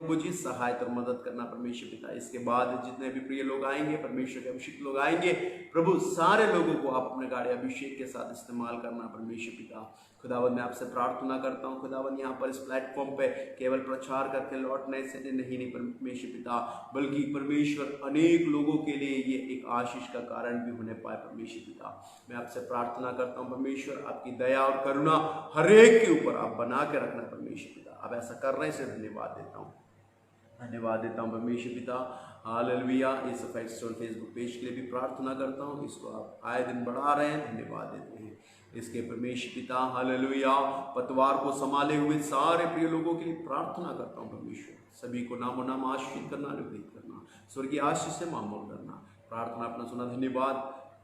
प्रभु जी सहायता और मदद करना परमेश्वर पिता। इसके बाद जितने भी प्रिय लोग आएंगे, परमेश्वर के अभिषेक लोग आएंगे, प्रभु सारे लोगों को आप अपने गाड़ी अभिषेक के साथ इस्तेमाल करना परमेश्वर पिता। खुदावंद मैं आपसे प्रार्थना करता हूँ खुदावंद, यहाँ पर इस प्लेटफॉर्म पे केवल प्रचार करके लौटने से नहीं परमेश्वर पिता, बल्कि परमेश्वर अनेक लोगों के लिए ये एक आशीष का कारण भी होने पाए परमेश्वर पिता। मैं आपसे प्रार्थना करता हूँ परमेश्वर, आपकी दया और करुणा हर एक के ऊपर आप बना के रखना परमेश्वर पिता। अब ऐसा करने से धन्यवाद देता हूँ परमेश्वर पिता। हालेलुया। इस फेसबुक पेज के लिए भी प्रार्थना करता हूँ, इसको आप आए दिन बढ़ा रहे हैं, धन्यवाद देते हैं इसके परमेश्वर पिता। हालेलुया। पतवार को संभाले हुए सारे प्रिय लोगों के लिए प्रार्थना करता हूँ परमेश्वर, सभी को नामो नाम आशीषित करना, अनुग्रहित करना, स्वर्गीय आशीष से मामूल करना। प्रार्थना अपना सुना, धन्यवाद।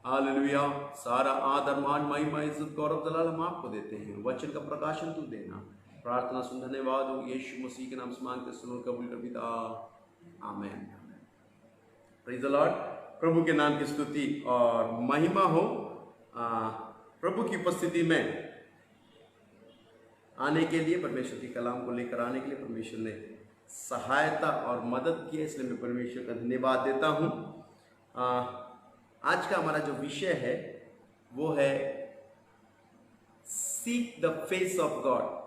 हालेलुया। सारा आदर मान महिमा इज्जत गौरव दलाल हम आपको देते हैं, वचन का प्रकाशन तू देना। प्रार्थना सुन, धन्यवाद हो यीशु मसीह के नाम से मांगते सुनो, कबूल कर पिता, आमेन। Praise the lord. प्रभु के नाम की स्तुति और महिमा हो। प्रभु की उपस्थिति में आने के लिए, परमेश्वर के कलाम को लेकर आने के लिए परमेश्वर ने सहायता और मदद की है, इसलिए मैं परमेश्वर का धन्यवाद देता हूँ। आज का हमारा जो विषय है वो है seek the face of God,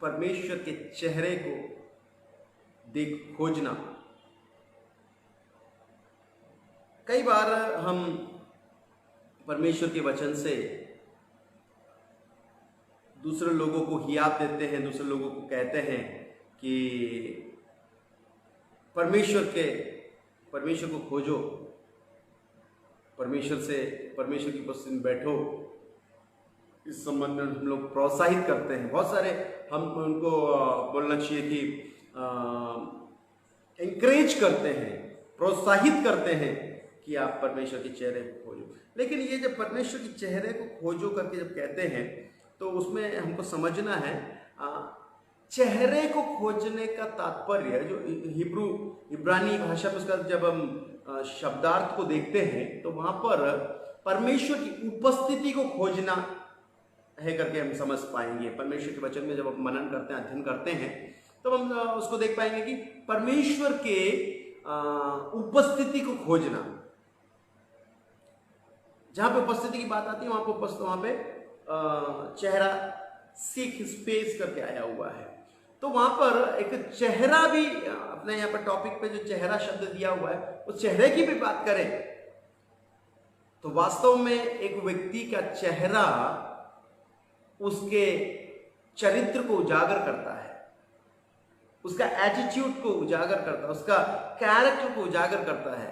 परमेश्वर के चेहरे को देख खोजना। कई बार हम परमेश्वर के वचन से दूसरे लोगों को हियाब देते हैं, दूसरे लोगों को कहते हैं कि परमेश्वर को खोजो, परमेश्वर की उपस्थिति में बैठो। इस संबंध में हम लोग प्रोत्साहित करते हैं, बहुत सारे हम उनको बोलना चाहिए कि एंकरेज करते हैं, प्रोत्साहित करते हैं कि आप परमेश्वर के चेहरे को खोजो। लेकिन ये जब परमेश्वर के चेहरे को खोजो करके जब कहते हैं तो उसमें हमको समझना है चेहरे को खोजने का तात्पर्य, जो इब्रानी भाषा में उसका जब हम शब्दार्थ को देखते हैं तो वहां पर परमेश्वर की उपस्थिति को खोजना है करके हम समझ पाएंगे। परमेश्वर के वचन में जब हम मनन करते हैं, अध्ययन करते हैं, तो हम उसको देख पाएंगे कि परमेश्वर के उपस्थिति को खोजना, जहां पे उपस्थिति की बात आती है वहां पे चेहरा, सीक हिज फेस करके आया हुआ है। तो वहां पर एक चेहरा भी अपने यहाँ पर टॉपिक पे जो चेहरा शब्द दिया हुआ है, उस चेहरे की भी बात करें तो वास्तव में एक व्यक्ति का चेहरा उसके चरित्र को उजागर करता है, उसका एटीट्यूड को उजागर करता है, उसका कैरेक्टर को उजागर करता है।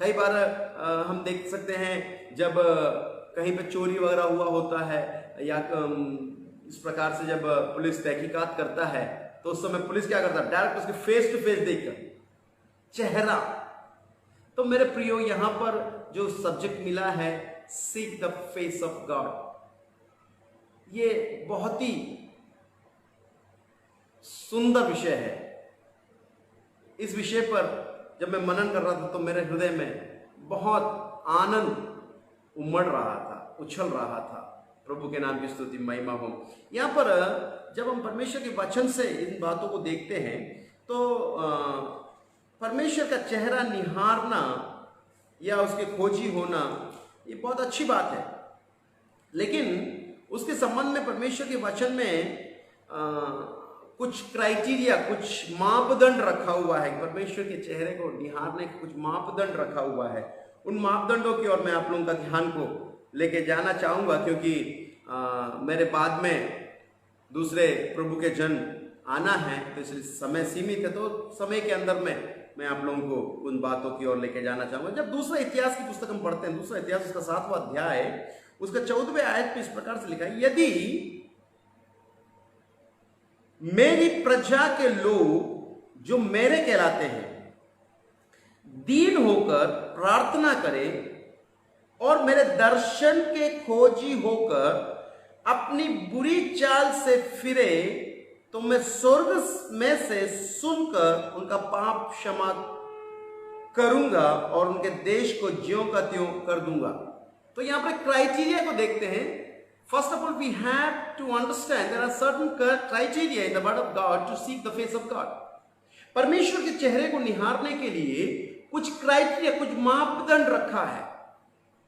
कई बार हम देख सकते हैं जब कहीं पे चोरी वगैरह हुआ होता है या इस प्रकार से जब पुलिस तहकीकात करता है तो उस समय पुलिस क्या करता है, डायरेक्ट उसके फेस टू फेस देखकर चेहरा। तो मेरे प्रियो, यहां पर जो सब्जेक्ट मिला है seek the face of God, ये बहुत ही सुंदर विषय है। इस विषय पर जब मैं मनन कर रहा था तो मेरे हृदय में बहुत आनंद उमड़ रहा था, उछल रहा था। प्रभु के नाम की स्तुति महिमा हो। यहाँ पर जब हम परमेश्वर के वचन से इन बातों को देखते हैं तो परमेश्वर का चेहरा निहारना या उसके खोजी होना ये बहुत अच्छी बात है, लेकिन उसके संबंध में परमेश्वर के वचन में कुछ क्राइटेरिया, कुछ मापदंड रखा हुआ है। परमेश्वर के चेहरे को निहारने के कुछ मापदंड रखा हुआ है। उन मापदंडों की ओर मैं आप लोगों का ध्यान को लेके जाना चाहूंगा, क्योंकि मेरे बाद में दूसरे प्रभु के जन आना है, तो इसलिए समय सीमित है, तो समय के अंदर में मैं आप लोगों को उन बातों की ओर लेके जाना चाहूंगा। जब दूसरा इतिहास की पुस्तक हम पढ़ते हैं, दूसरा इतिहास उसका 7वां अध्याय, उसका 14वें आयत पे इस प्रकार से लिखा है, यदि मेरी प्रजा के लोग जो मेरे कहलाते हैं दीन होकर प्रार्थना करें और मेरे दर्शन के खोजी होकर अपनी बुरी चाल से फिरे, तो मैं स्वर्ग में से सुनकर उनका पाप क्षमा करूंगा और उनके देश को ज्यों का त्यों कर दूंगा। तो यहां पर क्राइटेरिया को देखते हैं। First of all, we have to understand there are certain criteria in the word of God to seek the face of God. परमेश्वर के चेहरे को निहारने के लिए कुछ क्राइटेरिया, कुछ मापदंड रखा है।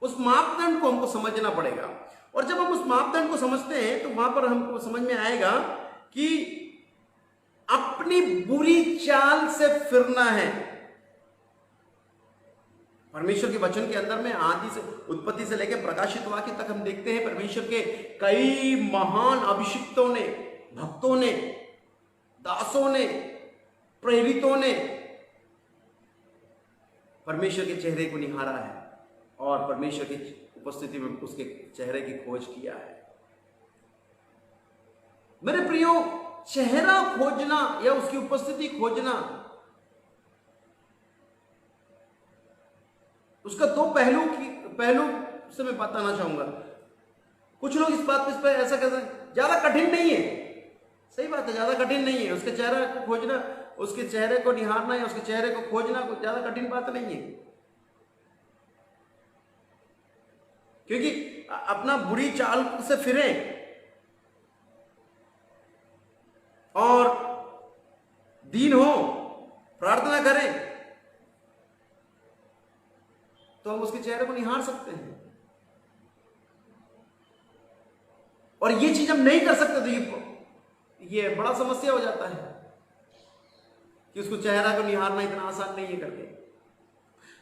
उस मापदंड को हमको समझना पड़ेगा, और जब हम उस मापदंड को समझते हैं तो वहां पर हमको समझ में आएगा कि अपनी बुरी चाल से फिरना है। परमेश्वर के वचन के अंदर में आदि से, उत्पत्ति से लेकर प्रकाशित वाक्य तक हम देखते हैं परमेश्वर के कई महान अभिषिक्तों ने, भक्तों ने, दासों ने, प्रेरितों ने परमेश्वर के चेहरे को निहारा है और परमेश्वर की उपस्थिति में उसके चेहरे की खोज किया है। मेरे प्रियो, चेहरा खोजना या उसकी उपस्थिति खोजना, उसका दो पहलू से मैं बताना चाहूंगा। कुछ लोग इस बात पे ऐसा कहते हैं ज्यादा कठिन नहीं है। सही बात है, ज्यादा कठिन नहीं है। उसके चेहरे को खोजना, उसके चेहरे को निहारना या उसके चेहरे को खोजना कोई ज्यादा कठिन बात नहीं है, क्योंकि अपना बुरी चाल से फिरे और दीन हो, प्रार्थना करें, तो हम उसके चेहरे को निहार सकते हैं। और ये चीज हम नहीं कर सकते तो ये बड़ा समस्या हो जाता है कि उसको चेहरा को निहारना इतना आसान नहीं है करके।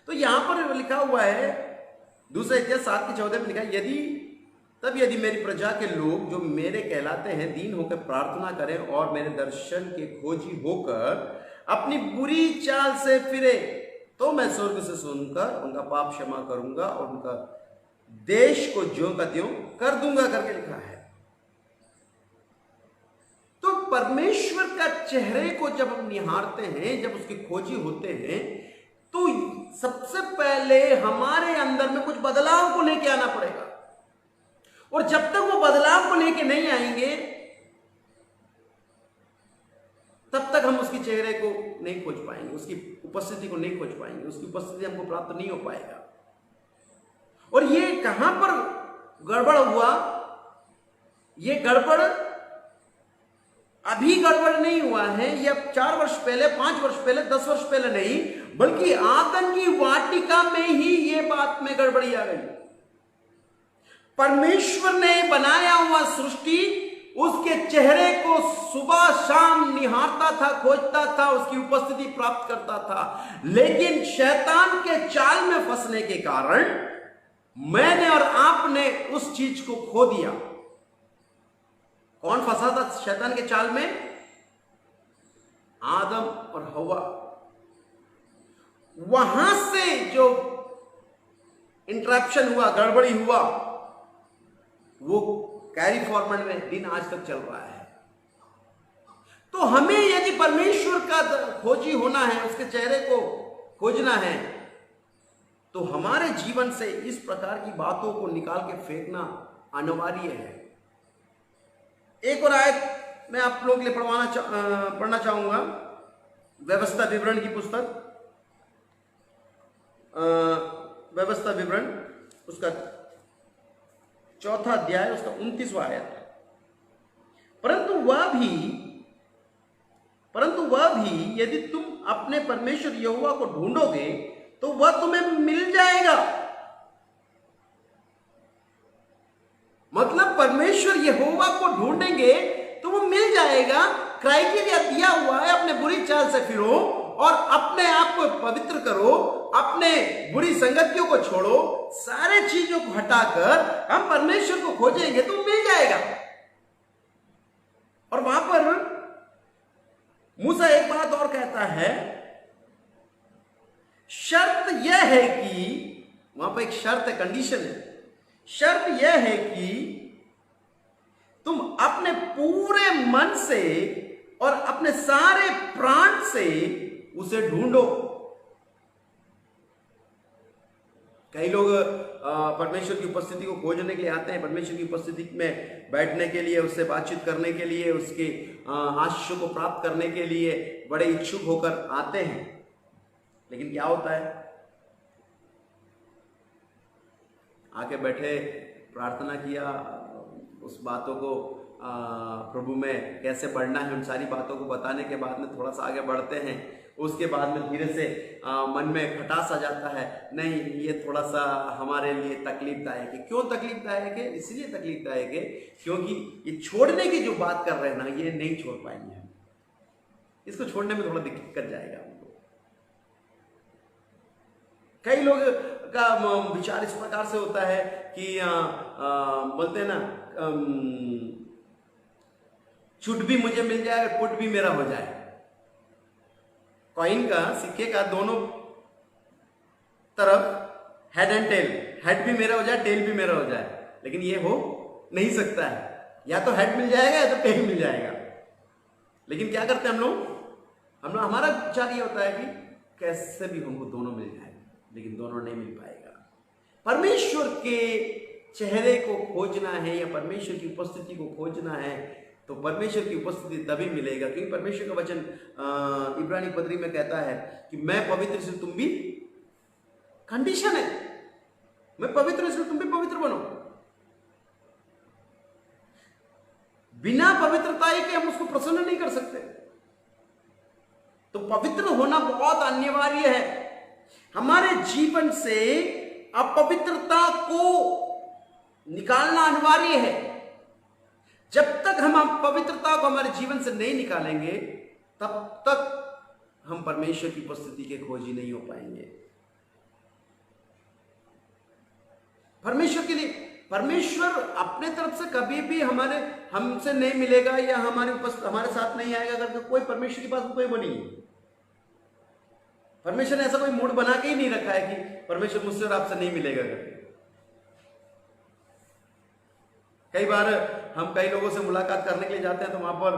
तो यहां पर लिखा हुआ है, दूसरा इतिहास 7:14 में लिखा है, यदि मेरी प्रजा के लोग जो मेरे कहलाते हैं दीन होकर प्रार्थना करें और मेरे दर्शन के खोजी होकर अपनी बुरी चाल से फिरे, तो मैं स्वर्ग से सुनकर उनका पाप क्षमा करूंगा और उनका देश को ज्यों का त्यों कर दूंगा करके लिखा है। तो परमेश्वर का चेहरे को जब हम निहारते हैं, जब उसकी खोजी होते हैं, तो सबसे पहले हमारे अंदर में कुछ बदलाव को लेके आना पड़ेगा। और जब तक वो बदलाव को लेके नहीं आएंगे तब तक हम उसके चेहरे को नहीं खोज पाएंगे, उसकी उपस्थिति को नहीं खोज पाएंगे, उसकी उपस्थिति हमको प्राप्त नहीं हो पाएगा। और ये कहां पर गड़बड़ हुआ? ये गड़बड़ अभी गड़बड़ नहीं हुआ है, ये अब 4 वर्ष पहले, 5 वर्ष पहले, 10 वर्ष पहले नहीं, बल्कि आदम की वाटिका में ही ये बात में गड़बड़ी आ गई। परमेश्वर ने बनाया हुआ सृष्टि उसके चेहरे को सुबह शाम निहारता था, खोजता था, उसकी उपस्थिति प्राप्त करता था। लेकिन शैतान के चाल में फंसने के कारण मैंने और आपने उस चीज को खो दिया। कौन फंसा था शैतान के चाल में? आदम और हवा। वहां से जो इंटरप्शन हुआ, गड़बड़ी हुआ, वो कैरी फॉर्मेट में दिन आज तक चल रहा है। तो हमें यदि परमेश्वर का खोजी होना है, उसके चेहरे को खोजना है, तो हमारे जीवन से इस प्रकार की बातों को निकाल के फेंकना अनिवार्य है। एक और आयत मैं आप लोग के लिए पढ़ना चाहूंगा, व्यवस्था विवरण की पुस्तक, व्यवस्था विवरण, उसका 4था अध्याय, उसका 29वां आयत। परंतु वह भी यदि तुम अपने परमेश्वर यहोवा को ढूंढोगे तो वह तुम्हें मिल जाएगा। मतलब परमेश्वर यहोवा को ढूंढेंगे तो वो मिल जाएगा। क्राइटेरिया दिया हुआ है, अपने बुरी चाल से फिरो और अपने आप को पवित्र करो, अपने बुरी संगतियों को छोड़ो, सारे चीजों को हटाकर हम परमेश्वर को खोजेंगे तो मिल जाएगा। और वहां पर मूसा एक बात और कहता है, शर्त यह है कि, वहां पर एक शर्त है, कंडीशन है, शर्त यह है कि तुम अपने पूरे मन से और अपने सारे प्राण से उसे ढूंढो। कई लोग परमेश्वर की उपस्थिति को खोजने के लिए आते हैं, परमेश्वर की उपस्थिति में बैठने के लिए, उससे बातचीत करने के लिए, उसके आशीषों को प्राप्त करने के लिए बड़े इच्छुक होकर आते हैं। लेकिन क्या होता है? आके बैठे, प्रार्थना किया, उस बातों को प्रभु में कैसे बढ़ना है, उन सारी बातों को बताने के बाद में थोड़ा सा आगे बढ़ते हैं। उसके बाद में धीरे से मन में खटास आ जाता है, नहीं ये थोड़ा सा हमारे लिए तकलीफदायक है। क्यों तकलीफदायक है? इसलिए तकलीफदायक है क्योंकि ये छोड़ने की जो बात कर रहे हैं ना, ये नहीं छोड़ पाएंगे हम। इसको छोड़ने में थोड़ा दिक्कत जाएगा हमको। कई लोग का विचार इस प्रकार से होता है कि बोलते हैं ना, चुट भी मुझे मिल जाए और पुट भी मेरा हो जाए। कॉइन का, सिक्के का दोनों तरफ हेड एंड टेल, हेड भी मेरा हो जाए, टेल भी मेरा हो जाए, लेकिन ये हो नहीं सकता है। या तो हेड मिल जाएगा या तो टेल मिल जाएगा। लेकिन क्या करते हैं हम लोग, हमारा विचार ये होता है कि कैसे भी हमको दोनों मिल जाए, लेकिन दोनों नहीं मिल पाएगा। परमेश्वर के चेहरे को खोजना है या परमेश्वर की उपस्थिति को खोजना है तो परमेश्वर की उपस्थिति तभी मिलेगा, क्योंकि परमेश्वर का वचन इब्रानी पत्री में कहता है कि मैं पवित्र से तुम भी, कंडीशन है, मैं पवित्र इसलिए तुम भी पवित्र बनो। बिना पवित्रता के हम उसको प्रसन्न नहीं कर सकते। तो पवित्र होना बहुत अनिवार्य है। हमारे जीवन से अपवित्रता को निकालना अनिवार्य है। जब तक हम पवित्रता को हमारे जीवन से नहीं निकालेंगे तब तक हम परमेश्वर की उपस्थिति के खोजी नहीं हो पाएंगे। परमेश्वर के लिए, परमेश्वर अपने तरफ से कभी भी हमसे नहीं मिलेगा या हमारे साथ नहीं आएगा करके कोई परमेश्वर के पास कोई वो नहीं है। परमेश्वर ने ऐसा कोई मूड बना के ही नहीं रखा है कि परमेश्वर मुझसे और आपसे नहीं मिलेगा करके। कई बार हम कई लोगों से मुलाकात करने के लिए जाते हैं तो वहां पर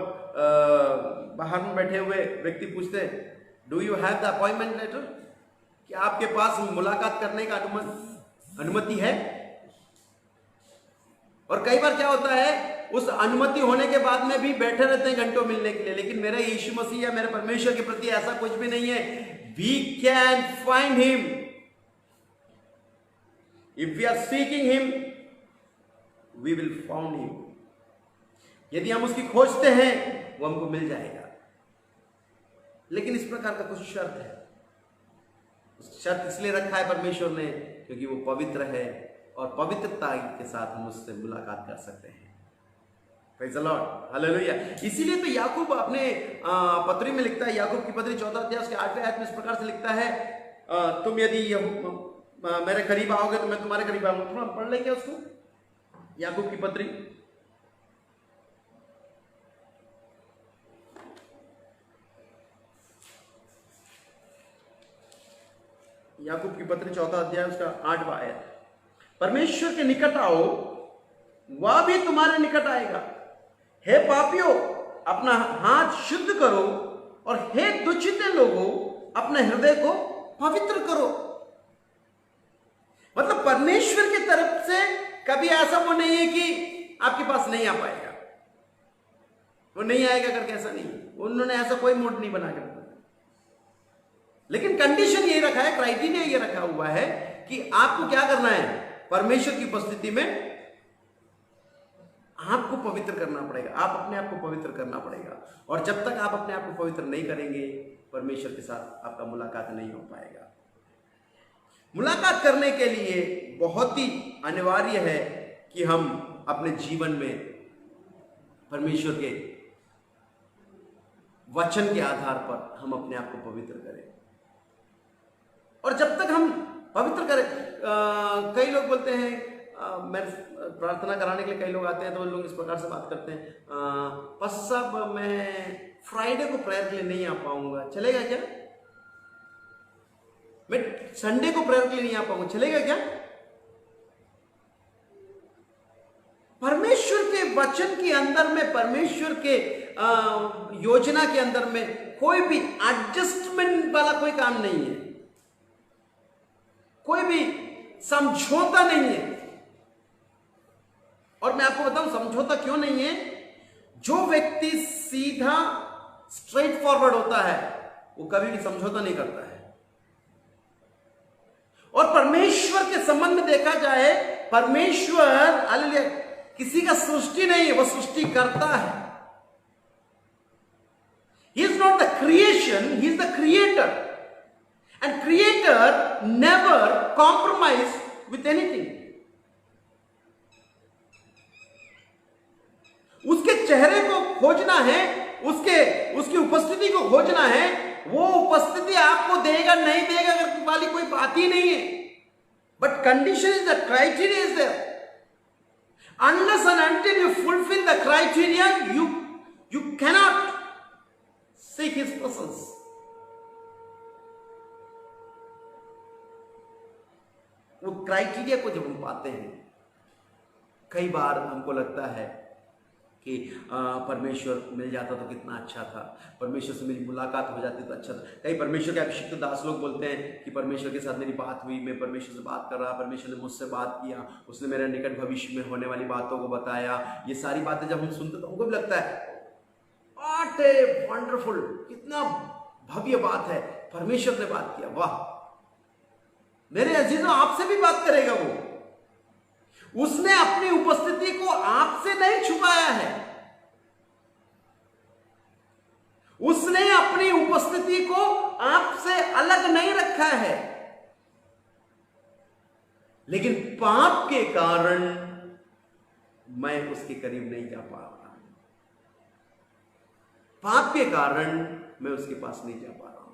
बाहर में बैठे हुए व्यक्ति पूछते हैं, do you have the appointment letter, कि आपके पास मुलाकात करने का अनुमति है। और कई बार क्या होता है, उस अनुमति होने के बाद में भी बैठे रहते हैं घंटों मिलने के लिए, लेकिन मेरा यीशु मसीह या मेरे परमेश्वर के प्रति ऐसा कुछ भी नहीं है। We can find him if we are seeking him, we will found him. यदि हम उसकी खोजते हैं वो हमको मिल जाएगा, लेकिन इस प्रकार का कुछ शर्त है। शर्त इसलिए रखा है परमेश्वर ने क्योंकि वो पवित्र है और पवित्रता के साथ हम उससे मुलाकात कर सकते हैं। Praise the lord, hallelujah. इसीलिए तो याकूब अपने पत्री में लिखता है, याकूब की पत्री 14 अध्याय उसके 8वें आयत में इस प्रकार से लिखता है, तुम यदि मेरे करीब आओगे तो मैं तुम्हारे करीब आऊंगा। थोड़ा पढ़ लेंगे उसको, याकूब की पत्री याकूब की पत्री 14 अध्याय उसका 8वां आयत। परमेश्वर के निकट आओ, वह भी तुम्हारे निकट आएगा। हे पापियों, अपना हाथ शुद्ध करो, और हे दुचिते लोगों, अपने हृदय को पवित्र करो। मतलब परमेश्वर की तरफ से कभी ऐसा वो नहीं है कि आपके पास नहीं आ पाएगा, वो नहीं आएगा करके ऐसा नहीं। उन्होंने ऐसा कोई मूड नहीं बना कर, लेकिन कंडीशन ये रखा है, क्राइटेरिया ये रखा हुआ है कि आपको क्या करना है, परमेश्वर की उपस्थिति में आपको पवित्र करना पड़ेगा। आप अपने आप को पवित्र करना पड़ेगा, और जब तक आप अपने आप को पवित्र नहीं करेंगे परमेश्वर के साथ आपका मुलाकात नहीं हो पाएगा। मुलाकात करने के लिए बहुत ही अनिवार्य है कि हम अपने जीवन में परमेश्वर के वचन के आधार पर हम अपने आप को पवित्र करें। और जब तक हम पवित्र करें, कई लोग बोलते हैं, मैं प्रार्थना कराने के लिए कई लोग आते हैं तो लोग इस प्रकार से बात करते हैं, बस साहब मैं फ्राइडे को प्रेयर के लिए नहीं आ पाऊंगा, चलेगा क्या? मैं संडे को प्रेयर के लिए नहीं आ पाऊंगा, चलेगा क्या? परमेश्वर के वचन के अंदर में, परमेश्वर के योजना के अंदर में कोई भी एडजस्टमेंट वाला कोई काम नहीं है, कोई भी समझौता नहीं है। और मैं आपको बताऊं समझौता क्यों नहीं है। जो व्यक्ति सीधा स्ट्रेट फॉरवर्ड होता है वो कभी भी समझौता नहीं करता है। और परमेश्वर के संबंध में देखा जाए, परमेश्वर हालेलुया किसी का सृष्टि नहीं है, वो सृष्टि करता है। He is not the creation, he is the creator. And creator never compromise with anything. उसके चेहरे को खोजना है, उसकी उपस्थिति को खोजना है। वो उपस्थिति आपको देगा नहीं देगा अगर वाली कोई बात ही नहीं है। But condition is the criteria is there. Unless and until you fulfill the criteria, you cannot seek his presence. वो क्राइटेरिया को जब हम पाते हैं, कई बार हमको लगता है कि परमेश्वर मिल जाता तो कितना अच्छा था, परमेश्वर से मेरी मुलाकात हो जाती तो अच्छा था। कई परमेश्वर के अभिषिक्त दास लोग बोलते हैं कि परमेश्वर के साथ मेरी बात हुई, मैं परमेश्वर से बात कर रहा, परमेश्वर ने मुझसे बात किया, उसने मेरे निकट भविष्य में होने वाली बातों को बताया। ये सारी बातें जब हम सुनते तो हमको भी लगता है व्हाट ए वंडरफुल, कितना भव्य बात है, परमेश्वर ने बात किया, वाह। मेरे अजीजों, आपसे भी बात करेगा वो। उसने अपनी उपस्थिति को आपसे नहीं छुपाया है, उसने अपनी उपस्थिति को आपसे अलग नहीं रखा है, लेकिन पाप के कारण मैं उसके करीब नहीं जा पा रहा हूं। पाप के कारण मैं उसके पास नहीं जा पा रहा हूं।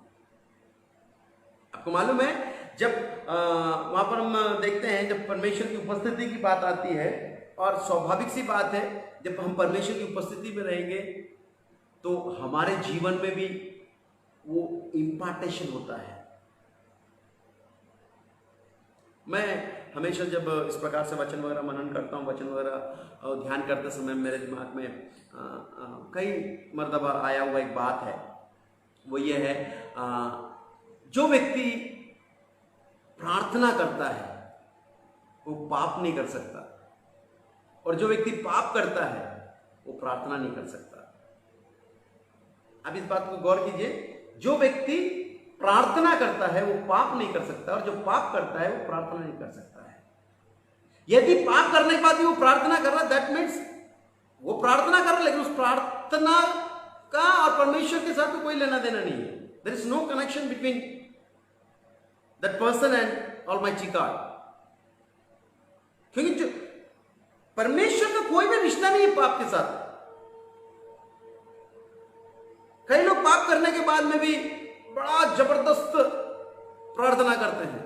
आपको मालूम है, जब वहां पर हम देखते हैं, जब परमेश्वर की उपस्थिति की बात आती है, और स्वाभाविक सी बात है, जब हम परमेश्वर की उपस्थिति में रहेंगे तो हमारे जीवन में भी वो इम्पार्टेशन होता है। मैं हमेशा जब इस प्रकार से वचन वगैरह मनन करता हूँ, वचन वगैरह ध्यान करते समय मेरे दिमाग में कई मर्तबा आया हुआ एक बात है, वो ये है, जो व्यक्ति प्रार्थना करता है वो पाप नहीं कर सकता, और जो व्यक्ति पाप करता है वो प्रार्थना नहीं कर सकता। अब इस बात को गौर कीजिए, जो व्यक्ति प्रार्थना करता है वो पाप नहीं कर सकता, और जो पाप करता है वो प्रार्थना नहीं कर सकता है। यदि पाप करने के बाद भी वो प्रार्थना कर रहा है, दैट मीन्स वो प्रार्थना कर रहा है, लेकिन उस प्रार्थना का और परमेश्वर के साथ तो कोई लेना देना नहीं है। There is no connection between that person and Almighty God। क्योंकि जो परमेश्वर का कोई भी रिश्ता नहीं है पाप के साथ। कई लोग पाप करने के बाद में भी बड़ा जबरदस्त प्रार्थना करते हैं,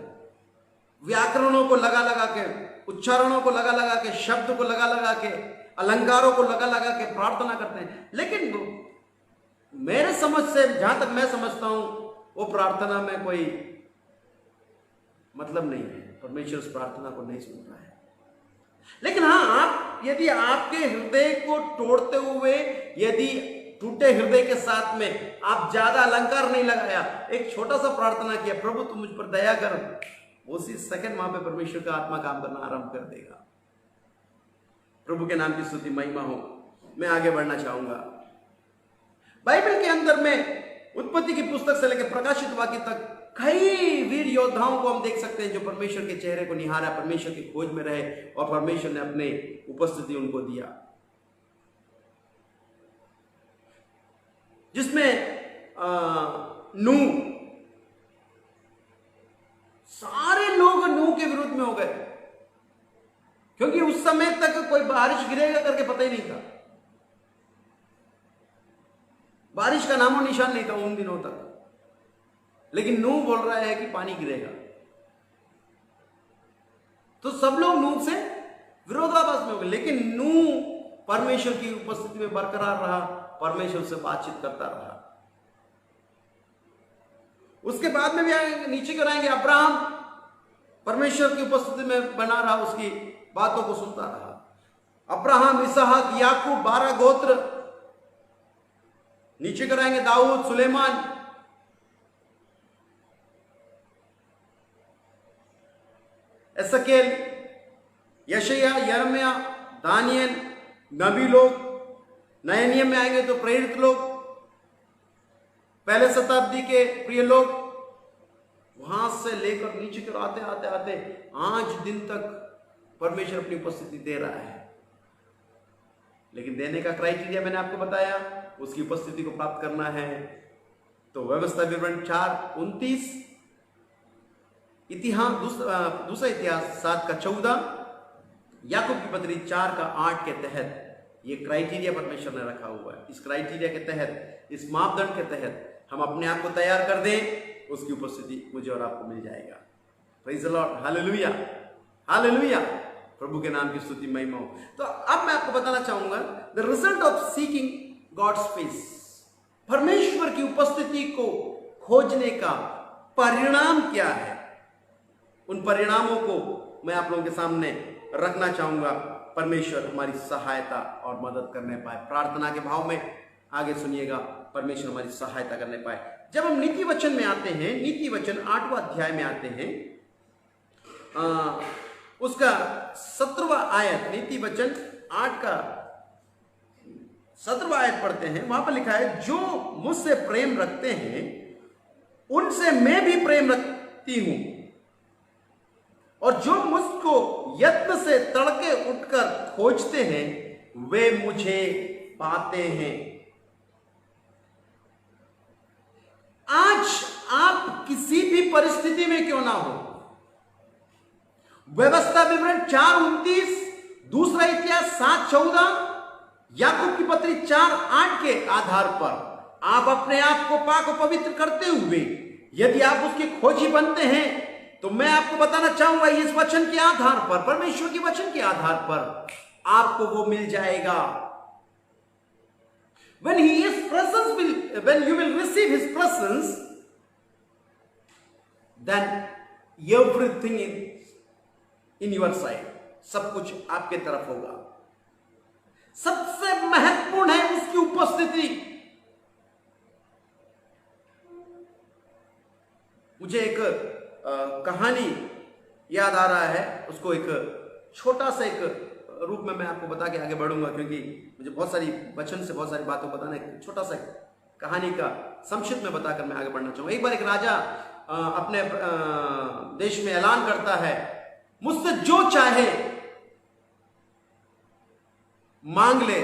व्याकरणों को लगा लगा के, उच्चारणों को लगा लगा के, शब्द को लगा लगा के, अलंकारों को लगा लगा के प्रार्थना करते हैं, लेकिन मेरे समझ से, जहां तक मैं समझता हूं, वो प्रार्थना में कोई मतलब नहीं है। परमेश्वर उस प्रार्थना को नहीं सुन रहा है। लेकिन हाँ, आप यदि आपके हृदय को तोड़ते हुए, यदि टूटे हृदय के साथ में आप ज्यादा अलंकार नहीं लगाया, एक छोटा सा प्रार्थना किया, प्रभु तू मुझ पर दया कर, उसी सेकंड वहां पे परमेश्वर का आत्मा काम करना आरंभ कर देगा। प्रभु के नाम की स्तुति महिमा हो। मैं आगे बढ़ना चाहूंगा। बाइबल के अंदर में उत्पत्ति की पुस्तक से लेकर प्रकाशित वाक्य तक कई वीर योद्धाओं को हम देख सकते हैं जो परमेश्वर के चेहरे को निहारा, परमेश्वर की खोज में रहे, और परमेश्वर ने अपने उपस्थिति उनको दिया। जिसमें नूह, सारे लोग नूह के विरुद्ध में हो गए, क्योंकि उस समय तक कोई बारिश गिरेगा करके पता ही नहीं था। बारिश का नामो निशान नहीं था उन दिनों तक, लेकिन नूह बोल रहा है कि पानी गिरेगा, तो सब लोग नूह से विरोधाभास में हो गए। लेकिन नूह परमेश्वर की उपस्थिति में बरकरार रहा, परमेश्वर से बातचीत करता रहा। उसके बाद में भी आएंगे, नीचे कराएंगे, अब्राहम परमेश्वर की उपस्थिति में बना रहा, उसकी बातों को सुनता रहा। अब्राहम, इसहाक, याकूब, 12 गोत्र। नीचे कराएंगे दाऊद, सुलेमान, एसकेल, यशया, यर्मिया, दानियल, नबी लोग। नए नियम में आएंगे तो प्रेरित लोग, पहले शताब्दी के प्रिय लोग। वहां से लेकर नीचे कर आते आते आते आज दिन तक परमेश्वर अपनी उपस्थिति दे रहा है। लेकिन देने का क्राइटेरिया मैंने आपको बताया, उसकी उपस्थिति को प्राप्त करना है। तो व्यवस्था विवरण 4:29, इतिहास दूसरा इतिहास 7:14, याकूब की पत्री 4:8 के तहत ये क्राइटेरिया परमेश्वर ने रखा हुआ है। इस क्राइटेरिया के तहत, इस मापदंड के तहत हम अपने आप को तैयार कर दें, उसकी उपस्थिति मुझे और आपको मिल जाएगा। Praise the lord, hallelujah, hallelujah, प्रभु के नाम की स्तुति महिमा हो। तो अब मैं आपको बताना चाहूंगा the result of seeking God's face, परमेश्वर की उपस्थिति को खोजने का परिणाम क्या है। उन परिणामों को मैं आप लोगों के सामने रखना चाहूंगा। परमेश्वर हमारी सहायता और मदद करने पाए। प्रार्थना के भाव में आगे सुनिएगा, परमेश्वर हमारी सहायता करने पाए। जब हम नीति वचन में आते हैं, नीति वचन 8वां अध्याय में आते हैं, उसका 17वां आयत, नीति वचन 8 का 17वां आयत पढ़ते हैं। वहां पर लिखा है, जो मुझसे प्रेम रखते हैं उनसे मैं भी प्रेम रखती हूं, और जो मुझको यत्न से तड़के उठकर खोजते हैं वे मुझे पाते हैं। आज आप किसी भी परिस्थिति में क्यों ना हो, व्यवस्था विवरण 4:29, दूसरा इतिहास 7:14, याकूब की पत्री 4:8 के आधार पर आप अपने आप को पाक और पवित्र करते हुए यदि आप उसके खोजी बनते हैं, तो मैं आपको बताना चाहूंगा इस वचन के आधार पर, परमेश्वर के वचन के आधार पर आपको वो मिल जाएगा। When His presence when you will receive His presence, then everything in your side, सब कुछ आपके तरफ होगा। सबसे महत्वपूर्ण है उसकी उपस्थिति। मुझे एक कहानी याद आ रहा है, उसको एक छोटा सा एक रूप में मैं आपको बता के आगे बढ़ूंगा, क्योंकि मुझे बहुत सारी वचन से बहुत सारी बातों को बताना है। छोटा सा कहानी का संक्षिप्त में बताकर मैं आगे बढ़ना चाहूंगा। एक बार एक राजा अपने देश में ऐलान करता है, मुझसे जो चाहे मांग ले,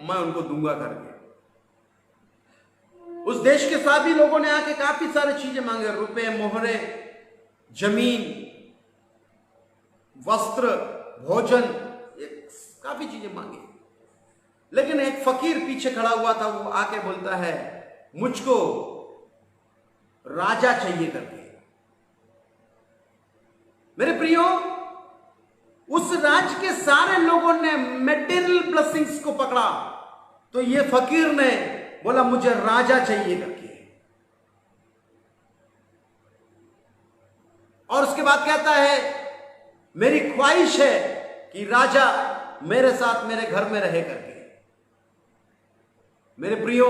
मैं उनको दूंगा करके। उस देश के सभी लोगों ने आके काफी सारी चीजें मांगे, रुपए, मोहरे, जमीन, वस्त्र, भोजन, काफी चीजें मांगी। लेकिन एक फकीर पीछे खड़ा हुआ था, वो आके बोलता है, मुझको राजा चाहिए करके। मेरे प्रियो, उस राज्य के सारे लोगों ने मेटेरियल ब्लेसिंग्स को पकड़ा, तो ये फकीर ने बोला मुझे राजा चाहिए करके। और उसके बाद कहता है, मेरी ख्वाहिश है कि राजा मेरे साथ मेरे घर में रहे करके। मेरे प्रियो,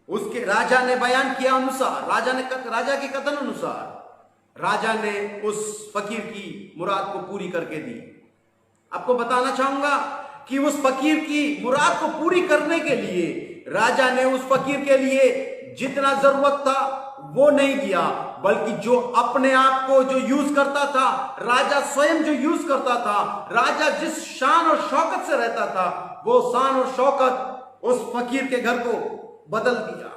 उसके राजा ने बयान किया अनुसार, राजा के कथन अनुसार राजा ने उस फकीर की मुराद को पूरी करके दी। आपको बताना चाहूंगा कि उस फकीर की मुराद को पूरी करने के लिए राजा ने उस फकीर के लिए जितना जरूरत था वो नहीं दिया, बल्कि जो अपने आप को जो यूज करता था, राजा स्वयं जो यूज करता था, राजा जिस शान और शौकत से रहता था, वो शान और शौकत उस फकीर के घर को बदल दिया।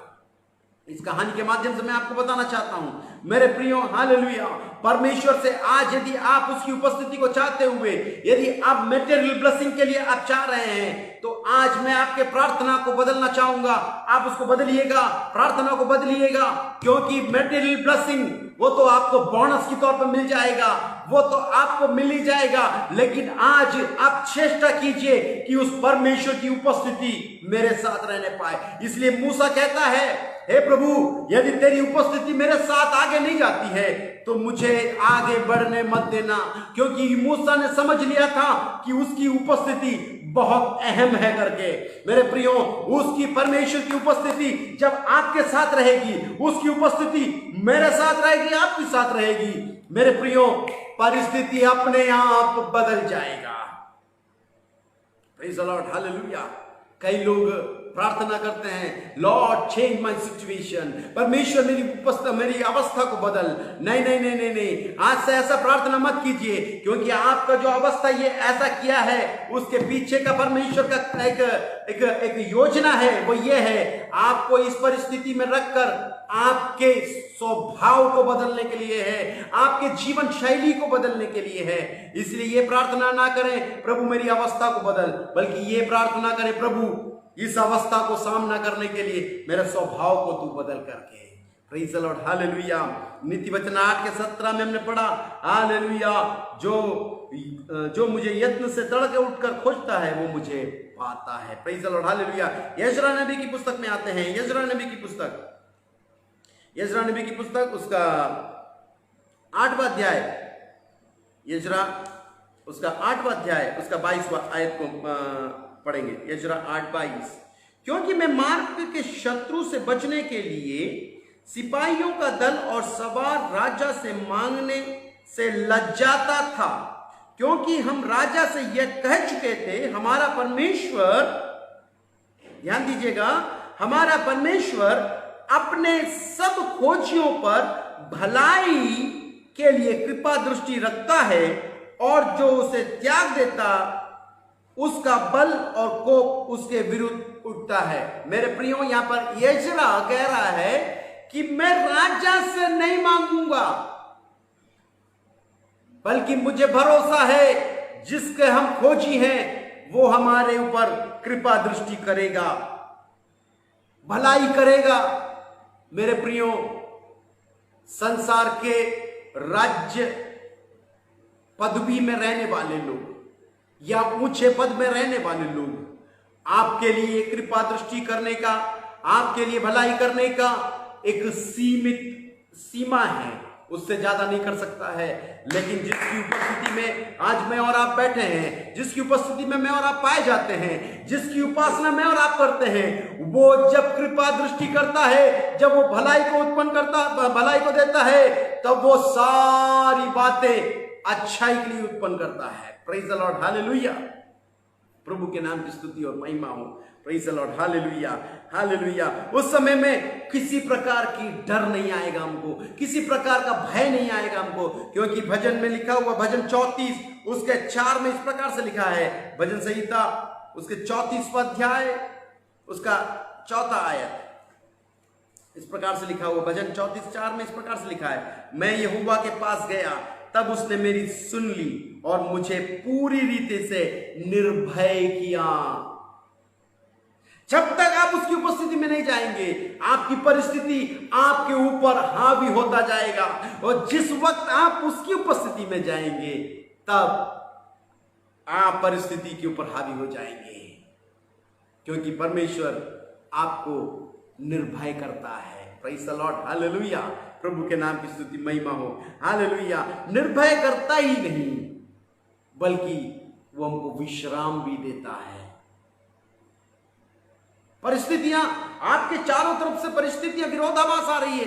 इस कहानी के माध्यम से मैं आपको बताना चाहता हूं, मेरे प्रियो, हालेलुया, परमेश्वर से आज यदि आप उसकी उपस्थिति को चाहते हुए, यदि आप मेटेरियल ब्लेसिंग के लिए आप चाह रहे हैं, तो आज मैं आपके प्रार्थना को बदलना चाहूंगा। आप उसको बदलिएगा, प्रार्थना को बदलिएगा, क्योंकि मेटेरियल ब्लेसिंग वो तो आपको बोनस के तौर पर मिल जाएगा, वो तो आपको मिल ही जाएगा, लेकिन आज आप चेष्टा कीजिए कि उस परमेश्वर की उपस्थिति मेरे साथ रहने पाए। इसलिए मूसा कहता है, हे प्रभु, यदि तेरी उपस्थिति मेरे साथ आगे नहीं जाती है तो मुझे आगे बढ़ने मत देना, क्योंकि मूसा ने समझ लिया था कि उसकी उपस्थिति बहुत अहम है करके। मेरे प्रियो, उसकी परमेश्वर की उपस्थिति जब आपके साथ रहेगी, उसकी उपस्थिति मेरे साथ रहेगी, आपके साथ रहेगी, मेरे प्रियो, परिस्थिति अपने आप बदल जाएगा। Praise the lord, hallelujah. कई लोग प्रार्थना करते हैं, लॉर्ड चेंज माय सिचुएशन, परमेश्वर मेरी अवस्था को बदल। नहीं नहीं नहीं नहीं नहीं, आज से ऐसा प्रार्थना मत कीजिए, क्योंकि आपका जो अवस्था ये ऐसा किया है, उसके पीछे का परमेश्वर का एक योजना है। वो ये है, आपको इस परिस्थिति में रखकर आपके स्वभाव को बदलने के लिए है, आपके जीवन शैली को बदलने के लिए है। इसलिए ये प्रार्थना ना करें प्रभु मेरी अवस्था को बदल, बल्कि ये प्रार्थना करें, प्रभु इस अवस्था को सामना करने के लिए मेरे स्वभाव को तू बदल करके। Praise the lord, hallelujah. नीति वचन 8:17 में हमने पढ़ा, हालेलुया, जो मुझे यत्न से तड़के उठकर खोजता है वो मुझे पाता है। Praise the lord, hallelujah. यजरा नबी की पुस्तक में आते हैं, यजरा नबी की पुस्तक उसका 8वां अध्याय, यजरा उसका 8वां अध्याय उसका 22वां आयत को पढ़ेंगे। यजरा 8:22, क्योंकि मैं मार्ग के शत्रु से बचने के लिए सिपाहियों का दल और सवार राजा से मांगने से लज्जाता था, क्योंकि हम राजा से यह कह चुके थे, हमारा परमेश्वर, ध्यान दीजिएगा, हमारा परमेश्वर अपने सब खोजियों पर भलाई के लिए कृपा दृष्टि रखता है, और जो उसे त्याग देता उसका बल और कोप उसके विरुद्ध उठता है। मेरे प्रियो, यहां पर यजरा कह रहा है कि मैं राजा से नहीं मांगूंगा, बल्कि मुझे भरोसा है जिसके हम खोजी हैं वो हमारे ऊपर कृपा दृष्टि करेगा, भलाई करेगा। मेरे प्रियो, संसार के राज्य पदवी में रहने वाले लोग या ऊंचे पद में रहने वाले लोग आपके लिए कृपा दृष्टि करने का, आपके लिए भलाई करने का एक सीमित सीमा है, उससे ज्यादा नहीं कर सकता है। लेकिन जिसकी उपस्थिति में आज मैं और आप बैठे हैं, जिसकी उपस्थिति में मैं और आप पाए जाते हैं, जिसकी उपासना मैं और आप करते हैं, वो जब कृपा दृष्टि करता है, जब वो भलाई को उत्पन्न करता, भलाई को देता है, तब वो सारी बातें अच्छाई के लिए उत्पन्न करता है। Praise the lord, hallelujah. प्रभु के नाम की स्तुति और महिमा हो। Praise the lord, hallelujah, hallelujah. उस समय में किसी प्रकार की डर नहीं आएगा हमको, किसी प्रकार का भय नहीं आएगा हमको, क्योंकि भजन में लिखा हुआ, भजन 34 उसके 4 में इस प्रकार से लिखा है, भजन संहिता उसके 34वां अध्याय उसका 4था आयत इस प्रकार से लिखा हुआ, भजन 34:4 में इस प्रकार से लिखा है, मैं यहोवा के पास गया, तब उसने मेरी सुन ली और मुझे पूरी रीति से निर्भय किया। जब तक आप उसकी उपस्थिति में नहीं जाएंगे, आपकी परिस्थिति आपके ऊपर हावी होता जाएगा, और जिस वक्त आप उसकी उपस्थिति में जाएंगे, तब आप परिस्थिति के ऊपर हावी हो जाएंगे, क्योंकि परमेश्वर आपको निर्भय करता है। Praise the lord, hallelujah. प्रभु के नाम की स्तुति महिमा हो, हालेलुया। निर्भय करता ही नहीं, बल्कि वो हमको विश्राम भी देता है। परिस्थितियां आपके चारों तरफ से, परिस्थितियां विरोधाभास आ रही है,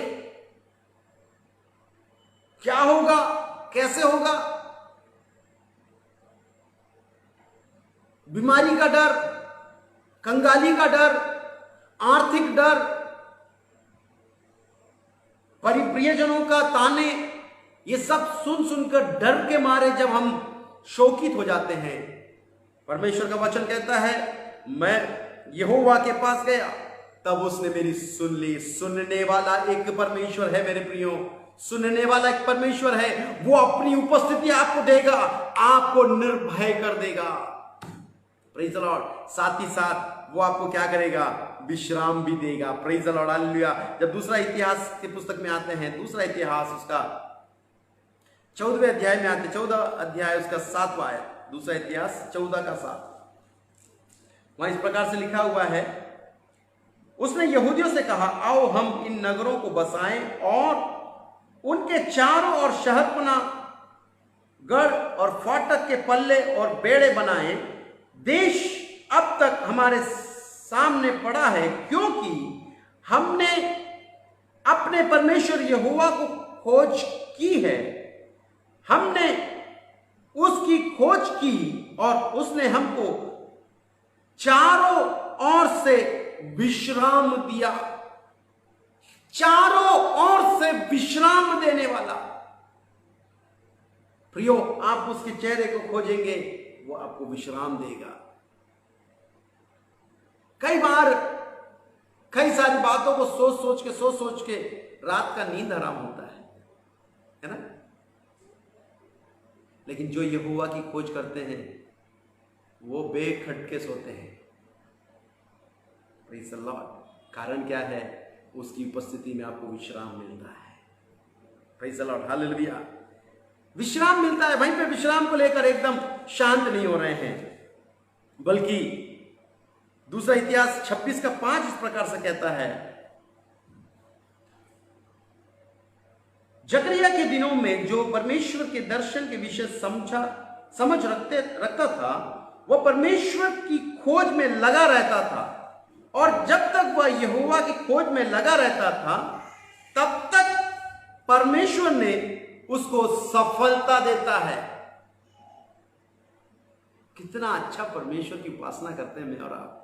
क्या होगा, कैसे होगा, बीमारी का डर, कंगाली का डर, आर्थिक डर, परिप्रियजनों का ताने, ये सब सुन सुनकर डर के मारे जब हम शोकित हो जाते हैं, परमेश्वर का वचन कहता है, मैं यहोवा के पास गया, तब उसने मेरी सुन ली। सुनने वाला एक परमेश्वर है मेरे प्रियो, सुनने वाला एक परमेश्वर है। वो अपनी उपस्थिति आपको देगा, आपको निर्भय कर देगा। Praise the Lord. साथ ही साथ वो आपको क्या करेगा, विश्राम भी देगा। Praise the lord, hallelujah. जब दूसरा इतिहास की पुस्तक में आते हैं, दूसरा इतिहास उसका 14वें अध्याय में आते, 14 अध्याय उसका 7वां आयत, दूसरा इतिहास 14 का 7, वहां इस प्रकार से लिखा हुआ है, उसने यहूदियों से कहा, आओ हम इन नगरों को बसाएं और उनके चारों ओर शहरपना, गढ़ और फाटक के पल्ले और बेड़े बनाएं। देश अब तक हमारे सामने पड़ा है, क्योंकि हमने अपने परमेश्वर यहोवा को खोज की है। हमने उसकी खोज की और उसने हमको चारों ओर से विश्राम दिया, चारों ओर से विश्राम देने वाला। प्रियो, आप उसके चेहरे को खोजेंगे, वो आपको विश्राम देगा। कई बार कई सारी बातों को सोच सोच के रात का नींद हराम होता है ना? लेकिन जो यहोवा की खोज करते हैं वो बेखटके सोते हैं। Praise the Lord. कारण क्या है? उसकी उपस्थिति में आपको विश्राम मिलता है। Praise the lord, hallelujah. विश्राम मिलता है। वहीं पे विश्राम को लेकर एकदम शांत नहीं हो रहे हैं, बल्कि दूसरा इतिहास 26:5 इस प्रकार से कहता है, जकरिया के दिनों में जो परमेश्वर के दर्शन के विषय समझ रखता था, वह परमेश्वर की खोज में लगा रहता था, और जब तक वह यहोवा की खोज में लगा रहता था, तब तक परमेश्वर ने उसको सफलता देता है। कितना अच्छा परमेश्वर की उपासना करते हैं मैं और आप।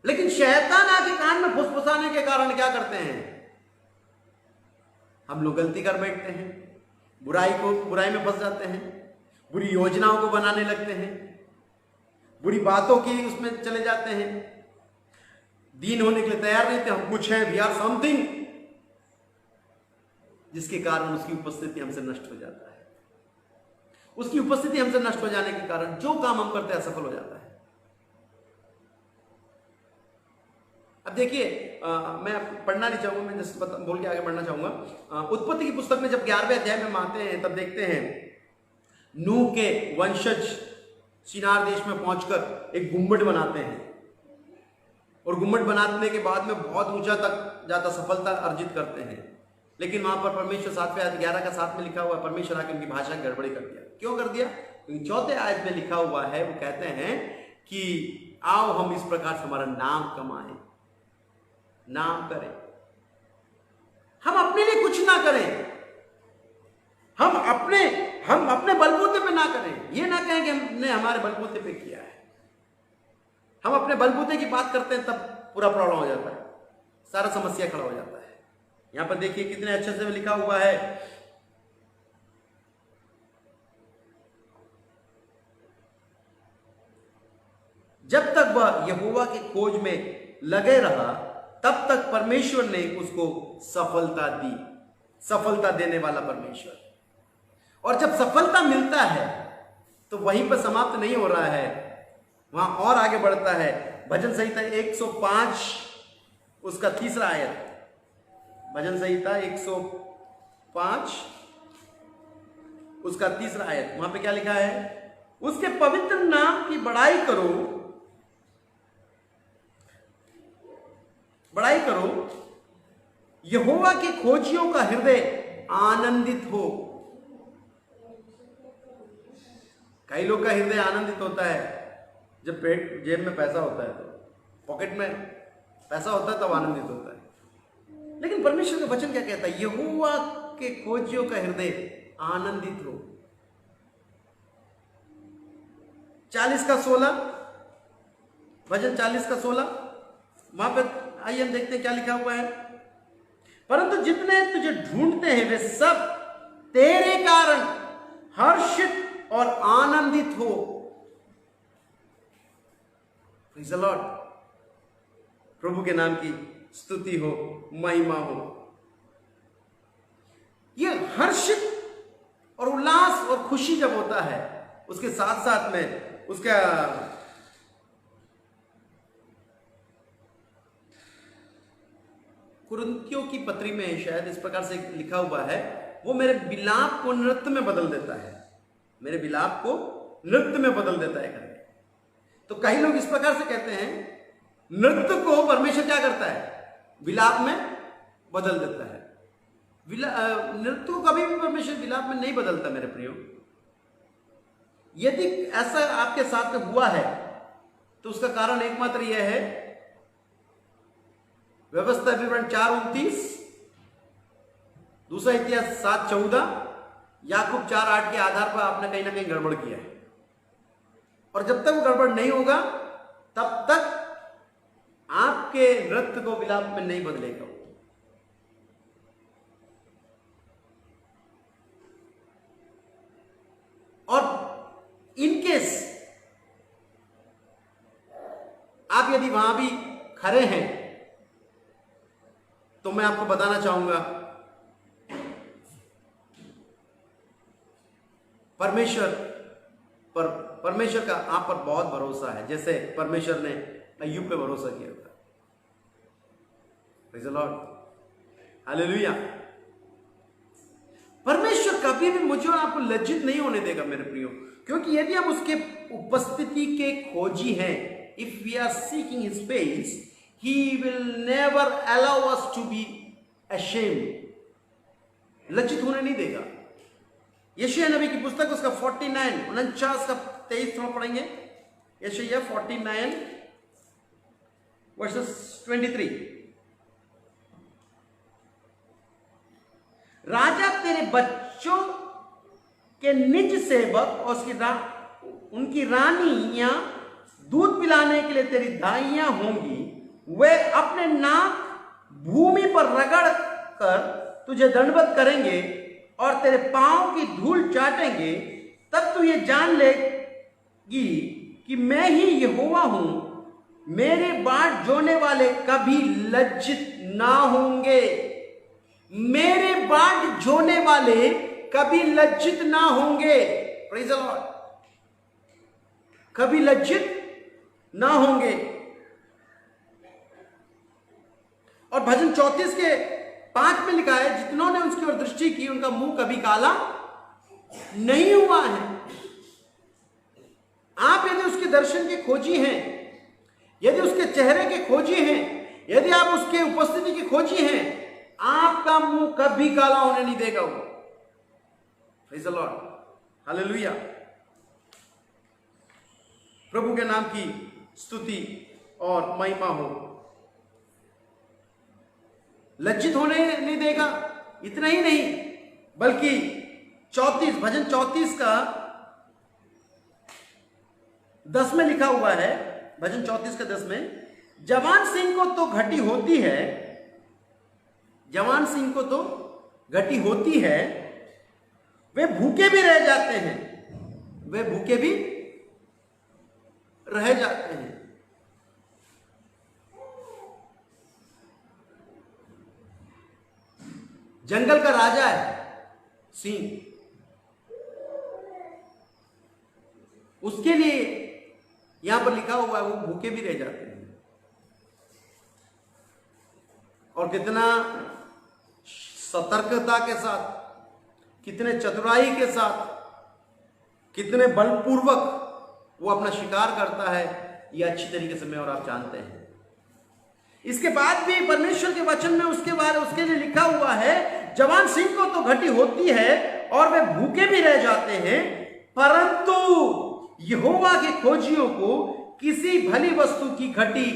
लेकिन शैतान आके कान में फुसफुसाने के कारण क्या करते हैं? हम लोग गलती कर बैठते हैं, बुराई में फंस जाते हैं, बुरी योजनाओं को बनाने लगते हैं, बुरी बातों की उसमें चले जाते हैं, दीन होने के लिए तैयार नहीं थे, हम कुछ हैं, वी आर समथिंग, जिसके कारण उसकी उपस्थिति हमसे नष्ट हो जाता है। उसकी उपस्थिति हमसे नष्ट हो जाने के कारण जो काम हम करते हैं असफल हो जाता है। अब देखिए, मैं पढ़ना नहीं चाहूंगा, मैं जस्ट बोल के आगे बढ़ना चाहूंगा। उत्पत्ति की पुस्तक में जब 11वें अध्याय में हम आते हैं, तब देखते हैं नूह के वंशज शिनार देश में पहुंचकर एक गुम्बद बनाते हैं, और गुम्बद बनाने के बाद में बहुत ऊंचा तक जाता सफलता अर्जित करते हैं। लेकिन वहां पर परमेश्वर 7वें आयत 11 में लिखा हुआ है, परमेश्वर आके उनकी भाषा गड़बड़ी कर दिया। क्यों कर दिया? क्योंकि 4थे आयत में लिखा हुआ है, वो कहते हैं कि आओ हम इस प्रकार से हमारा नाम कमाएं, नाम करें। हम अपने लिए कुछ ना करें, हम अपने बलबूते पे ना करें। ये ना कहें कि हमने हमारे बलबूते पे किया है। हम अपने बलबूते की बात करते हैं, तब पूरा प्रॉब्लम हो जाता है, सारा समस्या खड़ा हो जाता है। यहां पर देखिए कितने अच्छे से लिखा हुआ है, जब तक वह यहोवा की खोज में लगे रहा, तब तक परमेश्वर ने उसको सफलता दी। सफलता देने वाला परमेश्वर। और जब सफलता मिलता है तो वहीं पर समाप्त नहीं हो रहा है, वहां और आगे बढ़ता है। भजन संहिता 105 उसका 3रा आयत, भजन संहिता 105 उसका 3रा आयत, वहां पे क्या लिखा है? उसके पवित्र नाम की बड़ाई करो, यहोवा के खोजियों का हृदय आनंदित हो। कई लोग का हृदय आनंदित होता है जब जेब में पैसा होता है, तो पॉकेट में पैसा होता है तब आनंदित होता है। लेकिन परमेश्वर का वचन क्या कहता है? यहोवा के खोजियों का हृदय आनंदित हो। 40:16, भजन 40:16, वहां पे आइए हम देखते हैं क्या लिखा हुआ है। परंतु जितने तुझे ढूंढते हैं वे सब तेरे कारण हर्षित और आनंदित हो। Praise the lord. प्रभु के नाम की स्तुति हो, महिमा हो। ये हर्षित और उल्लास और खुशी जब होता है, उसके साथ साथ में उसका कुरिन्थियों की पत्री में शायद इस प्रकार से लिखा हुआ है, वो मेरे विलाप को नृत्य में बदल देता है, मेरे विलाप को नृत्य में बदल देता है करके। तो कई लोग इस प्रकार से कहते हैं, नृत्य को परमेश्वर क्या करता है? विलाप में बदल देता है। नृत्य को कभी भी परमेश्वर विलाप में नहीं बदलता मेरे प्रियो। यदि ऐसा आपके साथ में हुआ है तो उसका कारण एकमात्र यह है, व्यवस्था विवरण 4:29, दूसरा इतिहास 7:14, याकूब 4:8 के आधार पर आपने कहीं ना कहीं गड़बड़ किया है। और जब तक वो गड़बड़ नहीं होगा तब तक आपके नृत्य को विलाप में नहीं बदलेगा। और इनकेस आप यदि वहां भी खड़े हैं तो मैं आपको बताना चाहूंगा, परमेश्वर का आप पर बहुत भरोसा है, जैसे परमेश्वर ने अय्यूब पे भरोसा किया था। Praise the lord, hallelujah. परमेश्वर कभी भी मुझे और आपको लज्जित नहीं होने देगा मेरे प्रियो, क्योंकि यदि हम उसके उपस्थिति के खोजी हैं, if we are seeking his face, he will never allow us to be ashamed. लज्जित होने नहीं देगा। यशायाह नबी की पुस्तक उसका 49 का 23 थोड़ा पढ़ेंगे। यशायाह 49 वर्सेस 23। राजा तेरे बच्चों के निज सेवक और उनकी रानियां दूध पिलाने के लिए तेरी दाइयां होंगी। वे अपने नाक भूमि पर रगड़ कर तुझे दंडवत करेंगे और तेरे पांव की धूल चाटेंगे। तब तू ये जान लेगी कि मैं ही यहोवा हूं। मेरे बाट जोने वाले कभी लज्जित ना होंगे। मेरे बाट जोने वाले कभी लज्जित ना होंगे। प्रेज़ द लॉर्ड, कभी लज्जित ना होंगे। और भजन 34 के 5 में लिखा है, जितनों ने उसकी ओर दृष्टि की उनका मुंह कभी काला नहीं हुआ है। आप यदि उसके दर्शन के खोजी हैं, यदि उसके चेहरे के खोजी हैं, यदि आप उसके उपस्थिति की खोजी हैं, आपका मुंह कभी काला होने नहीं देगा वो। Praise the lord, hallelujah. प्रभु के नाम की स्तुति और महिमा हो। लज्जित होने नहीं देगा। इतना ही नहीं, बल्कि 34 भजन 34 का 10 में लिखा हुआ है। भजन 34 का 10 में, जवान सिंह को तो घटी होती है, जवान सिंह को तो घटी होती है, वे भूखे भी रह जाते हैं, वे भूखे भी रह जाते हैं। जंगल का राजा है सिंह, उसके लिए यहां पर लिखा हुआ है वो भूखे भी रह जाते हैं। और कितना सतर्कता के साथ, कितने चतुराई के साथ, कितने बलपूर्वक वो अपना शिकार करता है, ये अच्छी तरीके से मैं और आप जानते हैं। इसके बाद भी परमेश्वर के वचन में उसके लिए लिखा हुआ है, जवान सिंह को तो घटी होती है और वे भूखे भी रह जाते हैं, परंतु यहोवा के खोजियों को किसी भली वस्तु की घटी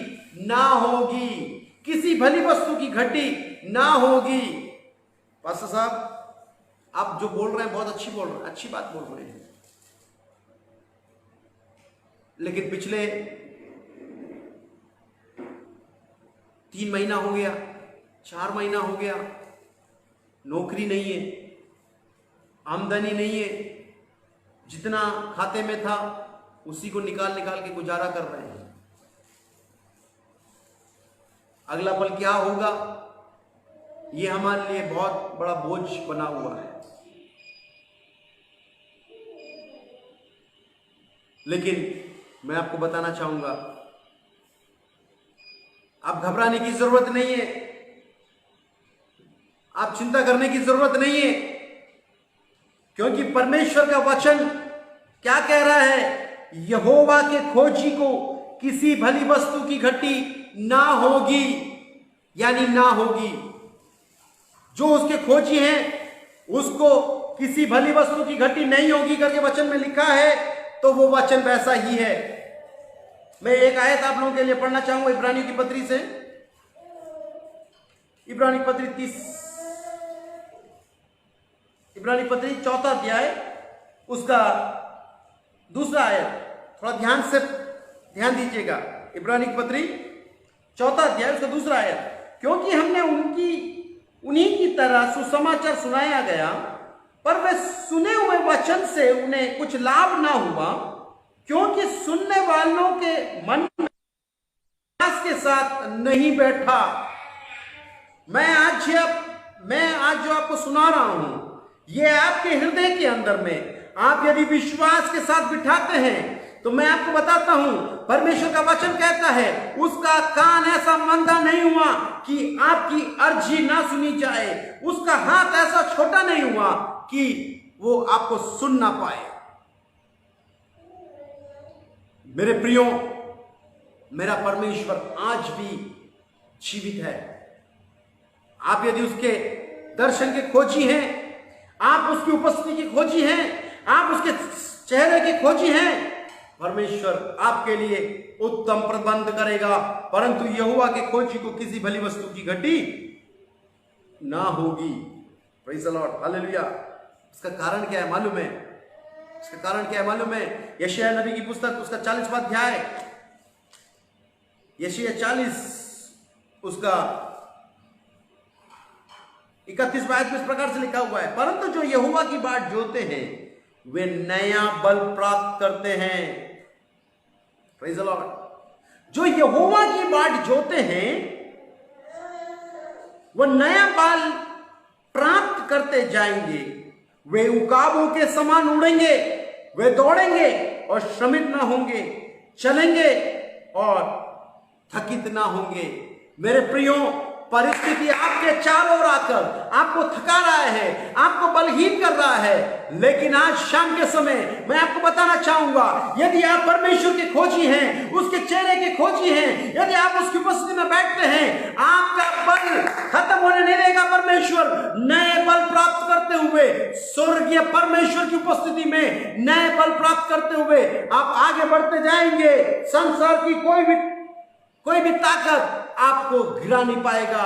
ना होगी, किसी भली वस्तु की घटी ना होगी। पास्टर साहब, आप जो बोल रहे हैं बहुत अच्छी बोल रहे हैं, अच्छी बात बोल रहे हैं, लेकिन पिछले 3 महीना हो गया, 4 महीना हो गया, नौकरी नहीं है, आमदनी नहीं है, जितना खाते में था उसी को निकाल निकाल के गुजारा कर रहे हैं। अगला पल क्या होगा, ये हमारे लिए बहुत बड़ा बोझ बना हुआ है। लेकिन मैं आपको बताना चाहूंगा, आप घबराने की जरूरत नहीं है, आप चिंता करने की जरूरत नहीं है, क्योंकि परमेश्वर का वचन क्या कह रहा है, यहोवा के खोजी को किसी भली वस्तु की घटी ना होगी, यानी ना होगी। जो उसके खोजी हैं उसको किसी भली वस्तु की घटी नहीं होगी करके वचन में लिखा है, तो वो वचन वैसा ही है। मैं एक आयत आप लोगों के लिए पढ़ना चाहूंगा इब्रानियों की पत्री से, इब्रानी पत्री 4 अध्याय उसका 2 आयत, थोड़ा ध्यान दीजिएगा। इब्रानी की पत्री 4 अध्याय उसका 2 आयत, क्योंकि हमने उन्हीं की तरह सुसमाचार सुनाया गया, पर वे सुने हुए वचन से उन्हें कुछ लाभ ना हुआ, क्योंकि सुनने वालों के मन के साथ नहीं बैठा। मैं आज जो आपको सुना रहा हूं, ये आपके हृदय के अंदर में आप यदि विश्वास के साथ बिठाते हैं, तो मैं आपको बताता हूं, परमेश्वर का वचन कहता है उसका कान ऐसा मंदा नहीं हुआ कि आपकी अर्जी ना सुनी जाए, उसका हाथ ऐसा छोटा नहीं हुआ कि वो आपको सुन ना पाए। मेरे प्रियो, मेरा परमेश्वर आज भी जीवित है। आप यदि उसके दर्शन के खोजी हैं, आप उसकी उपस्थिति की खोजी हैं, आप उसके चेहरे की खोजी हैं, परमेश्वर आपके लिए उत्तम प्रबंध करेगा। परंतु यहोवा के खोजी को किसी भली वस्तु की घटी ना होगी। Praise the lord, hallelujah. इसका कारण क्या है मालूम है? इसका कारण क्या है मालूम है? यशायाह नबी की पुस्तक उसका 40वां अध्याय, यशायाह 40 उसका 31वां आयत में इस प्रकार से लिखा हुआ है, परंतु जो यहोवा की बाट जोते हैं वे नया बल प्राप्त करते हैं। Praise the Lord. जो यहोवा की बाट जोते हैं वह नया बल प्राप्त करते जाएंगे। वे उकाबों के समान उड़ेंगे, वे दौड़ेंगे और श्रमित ना होंगे, चलेंगे और थकित ना होंगे। मेरे प्रियो, परिस्थिति आपके चारों ओर आकर आपको थका रहा है, आपको बलहीन कर रहा है, लेकिन आज शाम के समय मैं आपको बताना चाहूंगा, यदि आप परमेश्वर के खोजी हैं, उसके चेहरे के खोजी हैं, यदि आप उसकी उपस्थिति में बैठते हैं, आपका बल खत्म होने नहीं देगा। परमेश्वर नए बल प्राप्त करते हुए, स्वर्गीय परमेश्वर की उपस्थिति में नए बल प्राप्त करते हुए आप आगे बढ़ते जाएंगे। संसार की कोई भी ताकत आपको गिरा नहीं पाएगा,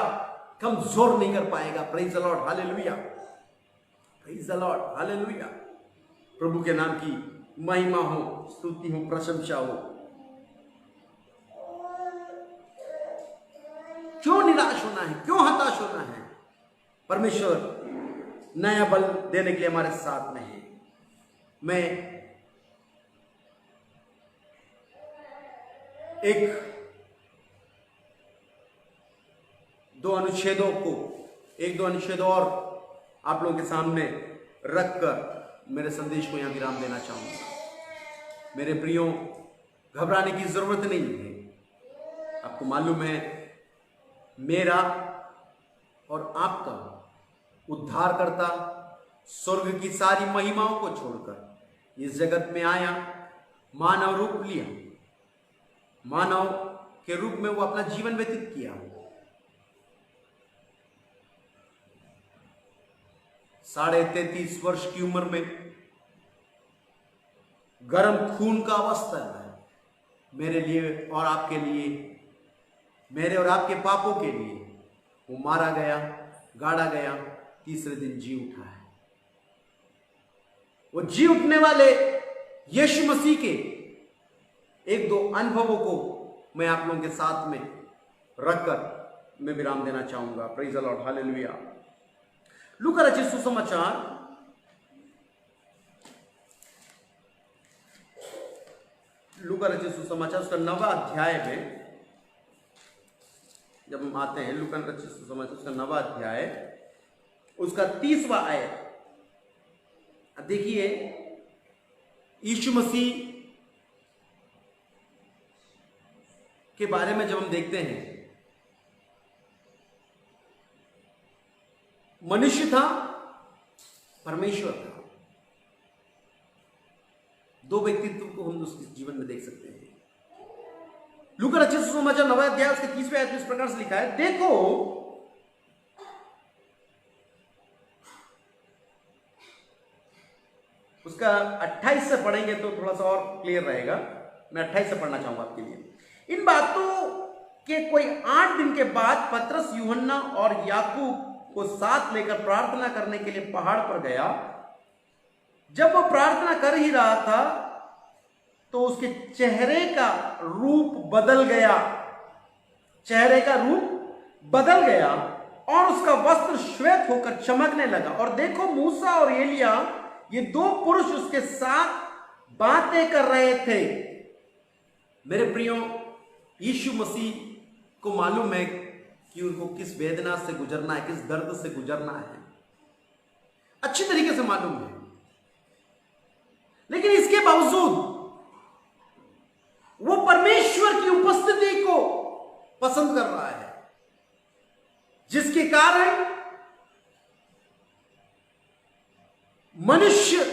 कमजोर नहीं कर पाएगा। Praise the lord, hallelujah. Praise the lord, hallelujah. प्रभु के नाम की महिमा हो, स्तुति हो, प्रशंसा हो। क्यों निराश होना है? क्यों हताश होना है? परमेश्वर नया बल देने के लिए हमारे साथ में है। मैं एक दो अनुच्छेदों और आप लोगों के सामने रखकर मेरे संदेश को यहां विराम देना चाहूंगा। मेरे प्रियो, घबराने की जरूरत नहीं है। आपको मालूम है, मेरा और आपका उद्धारकर्ता स्वर्ग की सारी महिमाओं को छोड़कर इस जगत में आया, मानव रूप लिया, मानव के रूप में वो अपना जीवन व्यतीत किया। 33.5 वर्ष की उम्र में गर्म खून का अवस्था है, मेरे लिए और आपके लिए, मेरे और आपके पापों के लिए वो मारा गया, गाड़ा गया, तीसरे दिन जी उठा है। वो जी उठने वाले यीशु मसीह के 1-2 अनुभवों को मैं आप लोगों के साथ में रखकर मैं विराम देना चाहूंगा। Praise the lord, hallelujah. लूका रचित सुसमाचार उसका 9वां अध्याय में जब हम आते हैं, लूका रचित सुसमाचार उसका 9वां अध्याय उसका 30वां आयत देखिए। यीशु मसीह के बारे में जब हम देखते हैं, मनुष्य था, परमेश्वर था। 2 व्यक्तित्व को हम उसके जीवन में देख सकते हैं। लूका रचित सुसमाचार 9वां अध्याय उसके 30वें आयत में इस प्रकार से लिखा है, देखो उसका 28 से पढ़ेंगे तो थोड़ा सा और क्लियर रहेगा। मैं 28 से पढ़ना चाहूंगा आपके लिए। इन बातों के कोई 8 दिन के बाद पतरस, यूहन्ना और याकूब को साथ लेकर प्रार्थना करने के लिए पहाड़ पर गया। जब वो प्रार्थना कर ही रहा था तो उसके चेहरे का रूप बदल गया, चेहरे का रूप बदल गया और उसका वस्त्र श्वेत होकर चमकने लगा। और देखो मूसा और एलिया, ये दो पुरुष उसके साथ बातें कर रहे थे। मेरे प्रियो, यीशु मसीह को मालूम है कि उनको किस वेदना से गुजरना है, किस दर्द से गुजरना है, अच्छी तरीके से मालूम है। लेकिन इसके बावजूद वो परमेश्वर की उपस्थिति को पसंद कर रहा है, जिसके कारण मनुष्य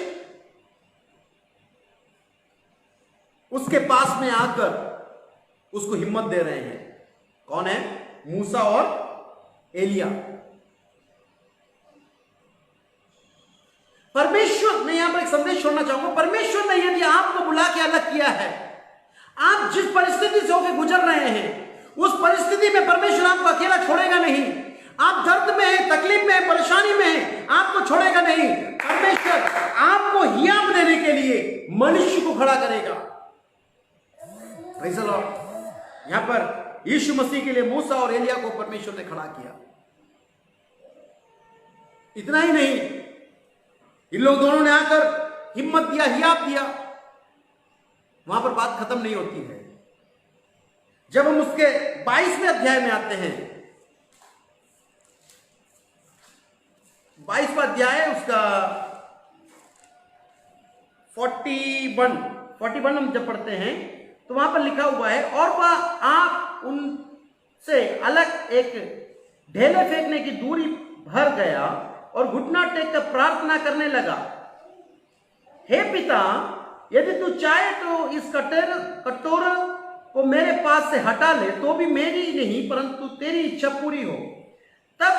उसके पास में आकर उसको हिम्मत दे रहे हैं। कौन है? मूसा और एलिया। परमेश्वर, मैं यहां पर एक संदेश छोड़ना चाहूंगा। परमेश्वर ने यदि आपको बुला के अलग किया है, आप जिस परिस्थिति से होकर गुजर रहे हैं, उस परिस्थिति में परमेश्वर आपको अकेला छोड़ेगा नहीं। आप दर्द में हैं, तकलीफ में हैं, परेशानी में हैं, आपको छोड़ेगा नहीं। परमेश्वर आपको हिम्मत देने के लिए मनुष्य को खड़ा करेगा। Praise the Lord. यहां पर यीशु मसीह के लिए मूसा और एलिया को परमेश्वर ने खड़ा किया। इतना ही नहीं, इन लोग दोनों ने आकर हिम्मत दिया, हियाब दिया। वहां पर बात खत्म नहीं होती है। जब हम उसके 22वें अध्याय में आते हैं, 22वां अध्याय उसका 41 हम जब पढ़ते हैं तो वहां पर लिखा हुआ है, और वह आप उनसे अलग एक ढेले फेंकने की दूरी भर गया और घुटना टेक कर प्रार्थना करने लगा, हे पिता, यदि तू चाहे तो इस कटोरा को मेरे पास से हटा ले, तो भी मेरी नहीं परंतु तेरी इच्छा पूरी हो। तब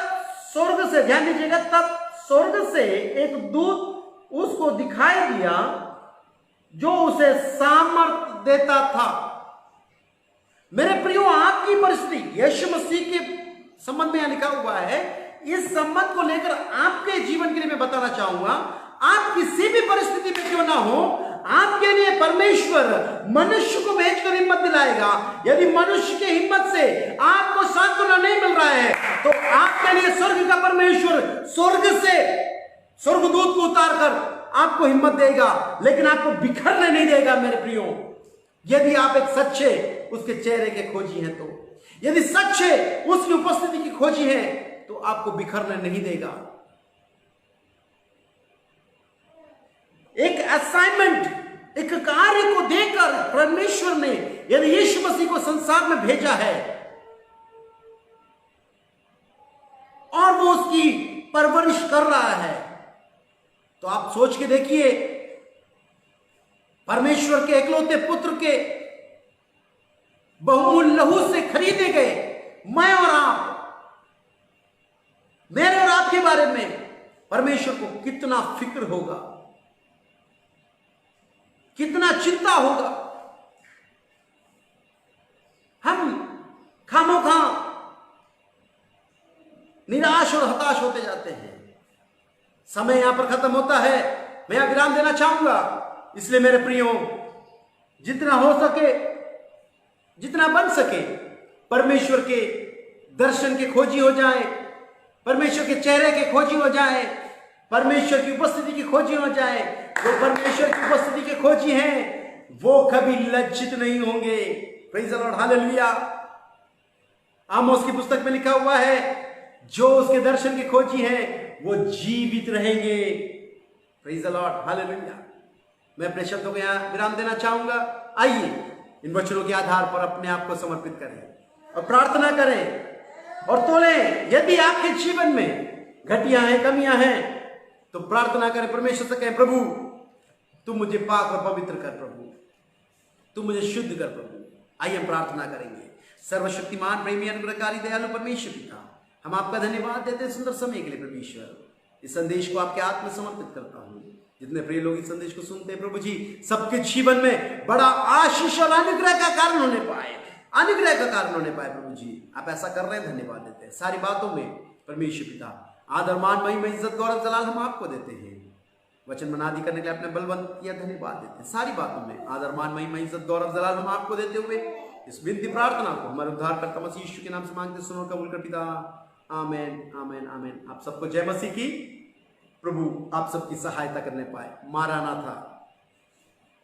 स्वर्ग से, ध्यान दीजिएगा, तब स्वर्ग से एक दूत उसको दिखाई दिया जो उसे सामर्थ देता था। मेरे प्रियो, आपकी परिस्थिति यीशु मसीह के संबंध में यहां लिखा हुआ है। इस संबंध को लेकर आपके जीवन के लिए मैं बताना चाहूंगा, आप किसी भी परिस्थिति में क्यों ना हो, आपके लिए परमेश्वर मनुष्य को भेजकर हिम्मत दिलाएगा। यदि मनुष्य की हिम्मत से आपको सांत्वना नहीं मिल रहा है, तो आपके लिए स्वर्ग का परमेश्वर स्वर्ग से स्वर्गदूत को उतार कर आपको हिम्मत देगा, लेकिन आपको बिखरने नहीं देगा। मेरे प्रियो, यदि आप एक सच्चे उसके चेहरे के खोजी हैं, तो यदि सच्चे उसकी उपस्थिति की खोजी हैं, तो आपको बिखरने नहीं देगा। एक असाइनमेंट, एक कार्य को देकर परमेश्वर ने यदि यीशु मसीह को संसार में भेजा है और वो उसकी परवरिश कर रहा है, तो आप सोच के देखिए, परमेश्वर के एकलौते पुत्र के बहुमूल्य लहू से खरीदे गए मैं और आप, मेरे और आपके बारे में परमेश्वर को कितना फिक्र होगा, कितना चिंता होगा। हम खामोखा निराश और हताश होते जाते हैं। समय यहां पर खत्म होता है, मैं यहां विराम देना चाहूंगा। इसलिए मेरे प्रियो, जितना हो सके, जितना बन सके, परमेश्वर के दर्शन के खोजी हो जाए, परमेश्वर के चेहरे के खोजी हो जाए, परमेश्वर की उपस्थिति की खोजी हो जाए। जो परमेश्वर की उपस्थिति के खोजी हैं, वो कभी लज्जित नहीं होंगे। Praise the lord, hallelujah. आमोस की पुस्तक में लिखा हुआ है, जो उसके दर्शन के खोजी हैं वो जीवित रहेंगे। Praise the lord, hallelujah. मैं अपने शब्दों को यहां विराम देना चाहूंगा। आइए इन वचनों के आधार पर अपने आप को समर्पित करें और प्रार्थना करें और तोलें। यदि आपके जीवन में घटियां हैं, कमियां हैं, तो प्रार्थना करें, परमेश्वर से कहें, प्रभु तुम मुझे पाक और पवित्र कर, प्रभु तुम मुझे शुद्ध कर, प्रभु। आइए हम प्रार्थना करेंगे। सर्वशक्तिमान, प्रेमी, अनुग्रहकारी, दयालु परमेश्वर पिता, हम आपका धन्यवाद देते हैं सुंदर समय के लिए। परमेश्वर, इस संदेश को आपके हाथ में समर्पित करता हूँ। जितने प्रिय लोग इस संदेश को सुनते हैं, प्रभु जी, सबके जीवन में बड़ा आशीष और अनुग्रह का कारण होने पाए, अनुग्रह का कारण होने पाए। प्रभु जी, आप ऐसा कर रहे हैं, धन्यवाद देते हैं। सारी बातों में परमेश्वर पिता आदर, मान, महिमा, इज्जत, गौरव, जलाल हम आपको देते हैं। वचन मनादी करने के लिए अपने बलवंत या धन्यवाद देते हैं। सारी बातों में आदर मान महिमा इज्जत गौरव जलाल हम आपको देते हुए इस विनती प्रार्थना को हमारे उद्धारकर्ता मसीह यीशु के नाम से मांगते सुनो कबूल कर पिता। आमेन आमेन आमेन। आप सबको जय मसीह की। प्रभु आप सबकी सहायता करने पाए। मारानाथा।